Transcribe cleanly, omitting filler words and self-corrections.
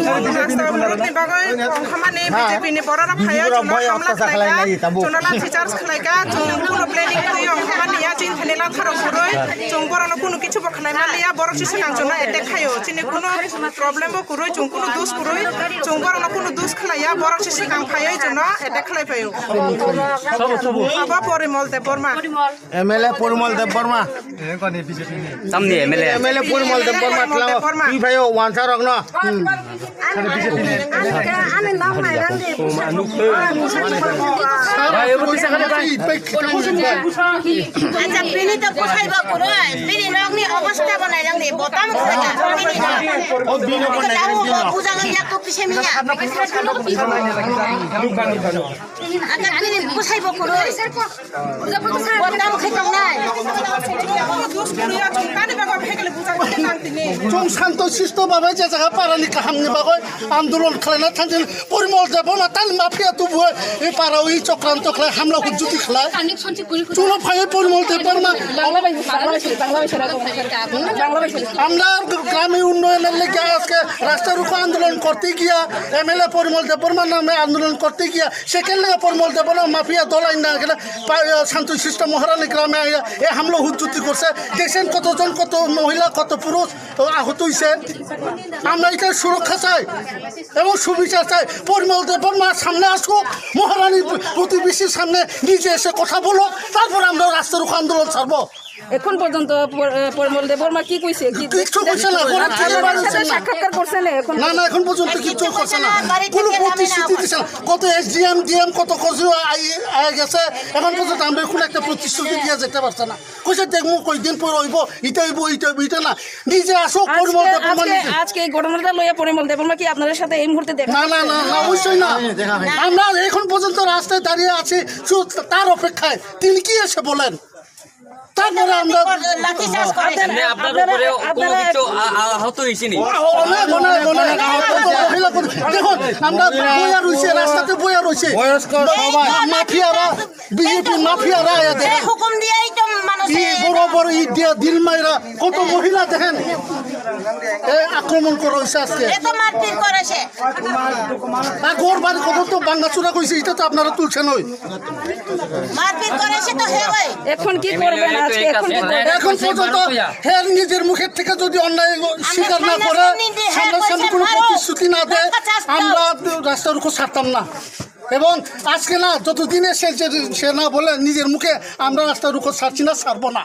मुलुगनि बागै खामानि बिजेपिनि बर'रा फाया जुना हामला खालायगा जुनाला टिचार्स खालायगा जों कुनु प्लेनिं होयो खामानिया जों थानेला थारो खुरै जों बर'नो कुनु किछु बखलायना लिया बर' सिसु नांजुना एटेक खायो चिनि कुनु प्रब्लेम बो खुरै जों कुनु दुस खुरै जों बर'नो कुनु दुस खालाया बर' सिसु गां फायै जुना एटेक खालायफायो बाबा परिमल देव बर्मा एमएलए परिमल देव बर्मा सामने एमएलए परिमल देव बर्मा কি ভাই ওয়ানসা রগ্ন আমি নাম নাই রান্দি ভাই এর পিছে খালি ভাই আচ্ছা বিনি তো পোষাইবা করে বিনি রগনি অবস্থা বানাই রান্দি বতাম খাগা ও বিনো বানাই রান্দি পূজা গিয়া তো পিছে মিয়া আচ্ছা বিনি পোষাইবা করে বতাম খাইতাম নাই जों शान्तशिष्ट भावे जे जायगा पारानि गाहामनि बागै आन्दोलन खालायना थांजों परिमल देव ना ताल माफिया तुबुय ए पाराव इ चक्रान्त खालाय हामला हुजुति खालाय जोंना फाय परिमल देव बर्मा আমরা গ্রামে উন্নয়নের লেগে আজকে রাস্তা রুখো আন্দোলন করতে গিয়া এমএলএ পরিমল দেব বর্মার নামে আন্দোলন করতে গিয়া সেখানে পরিমল দেব বর্মা মাফিয়া দলাই না গেলে শান্তশিষ্ট মহারানী গ্রামে এ হামলা হুজ্জুতি করছে দেখছেন কতজন কত মহিলা কত পুরুষ আহত হয়েছে আমরা এটা সুরক্ষা চাই এবং সুবিচার চাই পরিমল দেব বর্মা সামনে আসুক মহারানী প্রতিবেশীর সামনে নিজে এসে কথা বলো তারপর আমরা রাস্তা রুখো আন্দোলন ছাড়বো এখন পর্যন্ত পরিমল দেব বর্মা কি কইছে কিছু কইছে না সাক্ষাৎকার করছে না এখন না এখন পর্যন্ত কিছু করছে না কোনো প্রতিশ্রুতি দিছে না কত এসডিএম ডিএম কত কিছু আই গেছে এখন পর্যন্ত আমরা কোনো একটা প্রতিশ্রুতি দিয়ে যেতে পারছে না কইছে দেখমু কয়দিন পর হইব ইটা না নিজে আসো পরিমল দেব বর্মা আজকে এই ঘটনাটা লইয়া পরিমল দেব বর্মা কি আপনাদের সাথে এই মুহূর্তে দেখা না অবশ্যই না আমরা এখন পর্যন্ত রাস্তায় দাঁড়িয়ে আছি তার অপেক্ষায় তিনি কি এসে বলেন তারপরে আমরা আপনার উপরে কোনো কিছু আহত হইছে নি দেখুন আমরা বইয়া রইছে রাস্তাতে বইয়া রইছে মাফিয়ারা বিজেপি মাফিয়ারা হুকুম দিয়েই তো মানুষ বড় ইট দিয়া দিল মাইরা কত মহিলা দেখেন আক্রমণ করা হয়েছে আজকে এত মারপিট করেছে গোর বাড়ি কত তো ভাঙ্গাচুরা কইছে এটা তো আপনারা তুলছেন ওই মারপিট করেছে তো হে ভাই এখন কি করবেন আজকে এখন পর্যন্ত হের নিজের মুখের থেকে যদি অন্যায় স্বীকার না করে সামনে কোনো প্রতিশ্রুতি না দেয় আমরা রাস্তার উপর ছাড়তাম না এবং আজকে না যতদিনে সে না বলে নিজের মুখে আমরা রাস্তার উপর ছাড়ছি না ছাড়বো না